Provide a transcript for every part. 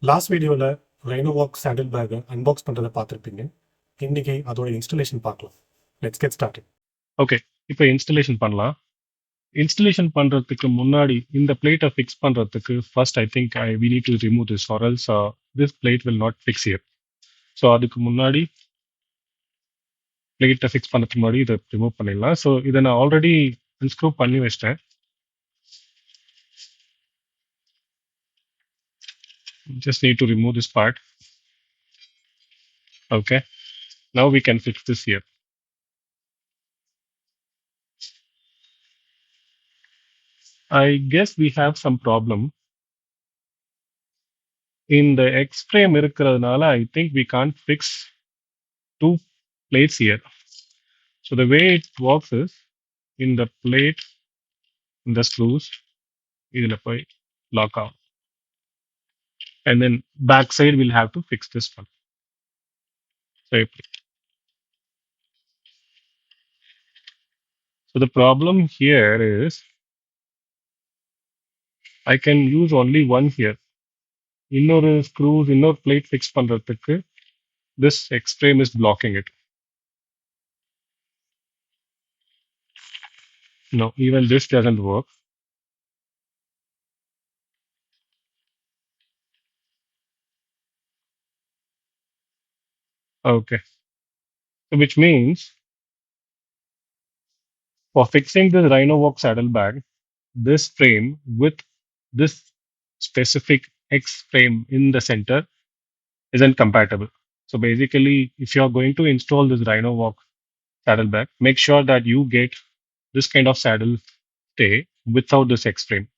Last வீடியோவில் ரைனோவாக் சாண்டில் பேக்கை unbox பண்ணுறதை பார்த்துருப்பீங்க. இன்னைக்கு அதோட இன்ஸ்டலேஷன் பார்க்கலாம். Let's get started. ஓகே, இப்போ இன்ஸ்டலேஷன் பண்ணலாம். இன்ஸ்டலேஷன் பண்ணுறதுக்கு முன்னாடி இந்த பிளேட்டை ஃபிக்ஸ் பண்ணுறதுக்கு first I think we need to remove this or else this plate will not fix here. So அதுக்கு முன்னாடி பிளேட்டை ஃபிக்ஸ் பண்ணுறதுக்கு முன்னாடி இதை ரிமூவ் பண்ணிடலாம். ஸோ இதை நான் ஆல்ரெடி அன்ஸ்க்ரூ பண்ணி வச்சிட்டேன். Just need to remove this part. Okay, now we can fix this here. I guess we have some problem in the X frame இருக்கிறதுனால I think we can't fix two plates here. So the way it works is in the plate, in the screws, இதுல போய் lock out. And then back side we'll have to fix this one. So the problem here is I can use only one here. இன்னொரு screws, இன்னொரு plate fix பண்றதுக்கு this X frame is blocking it. No, even this doesn't work. Okay, so which means for fixing this Rhinowalk saddlebag, this frame with this specific X frame in the center isn't compatible. So basically, if you're going to install this Rhinowalk saddlebag, make sure that you get this kind of saddle stay without this X frame.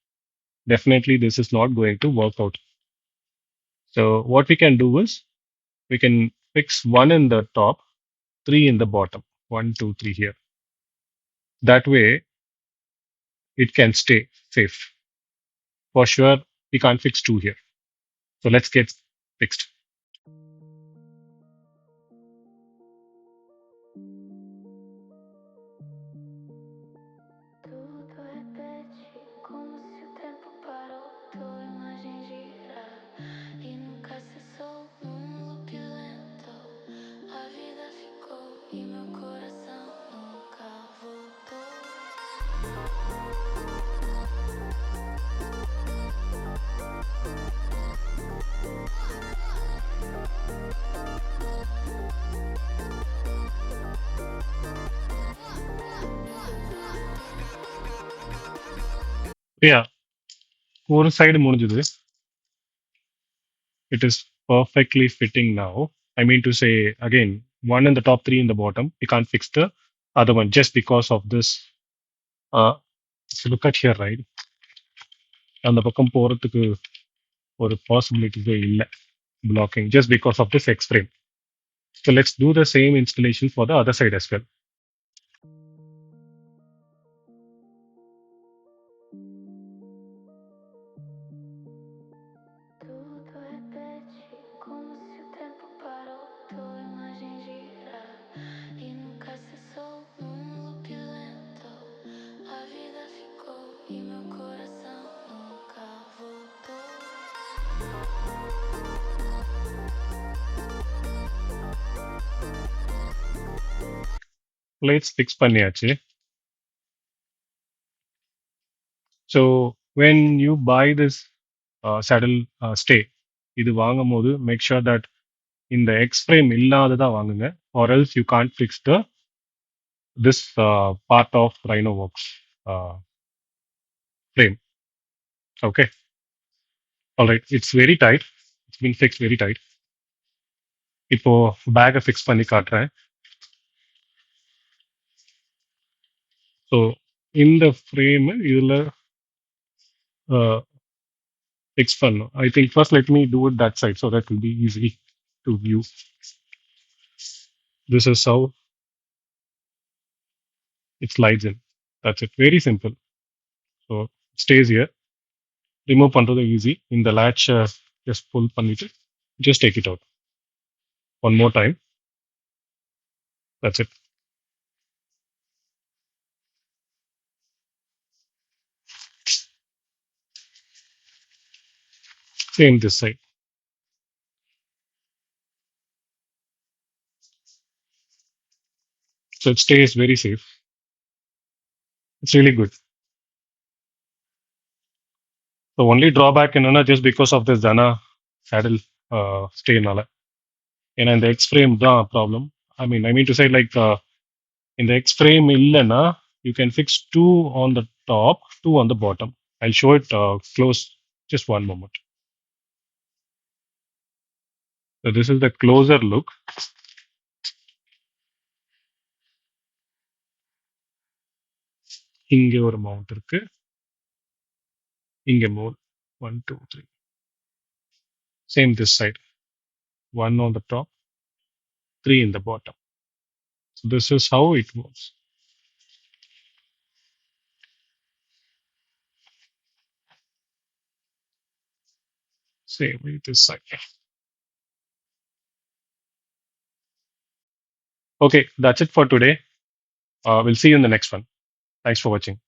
Definitely, this is not going to work out. So what we can do is we can fix one in the top, three in the bottom. 1, 2, 3 here. That way, it can stay safe. For sure, we can't fix two here. So let's get fixed. Tudo repete como se o tempo parou, tua imagem gira e nunca cessou num loop lento. A vida ficou e meu coração nunca voltou. Yeah, ஒரு side முடிஞ்சது. It is perfectly fitting now. I mean to say, again, one in the top, three in the bottom. We can't fix the other one just because of this. If you look at here, right? அந்த பக்கம் போறதுக்கு ஒரு possibility இல்லை, blocking just because of this X frame. So let's do the same installation for the other side as well. Tudo repete como se o tempo parou, tua imagem gira e nunca cessou num loop lento. A vida ficou e meu coração nunca voltou. Plates fix பண்ணியாச்சு. So when you buy this saddle stay, இது வாங்கும் போது make sure that இந்த X frame இல்லாததா வாங்குங்க, or else you can't fix this part of Rhinowalk frame. Okay, all right, it's very tight. It's been fixed very tight. இப்போ பேக்கை fix பண்ணி காட்டுறேன். So இந்த ஃப்ரேமு இதில் ஃபிக்ஸ் பண்ணும். I think first let me do it that side so that will be easy to view. This is how it slides in. That's it. Very simple. So it stays here. Remove பண்றது easy. In the latch, just pull பண்ணிட்டு just take it out. One more time. That's it. Same this side. So it stays very safe. It's really good. The only drawback என்னன்னா just because of this Dana saddle stayனால ஏன்னா இந்த X frame தான் problem. I mean to say like in the X frame இல்லைன்னா you can fix two on the top, two on the bottom. I'll show it close. Just one moment. So this is the closer look. இங்க ஒரு mount இருக்கு, இங்க more. 1, 2, 3. Same this side. One on the top, three in the bottom. So this is how it works. Same way this side. Okay, that's it for today. We'll see you in the next one. Thanks for watching.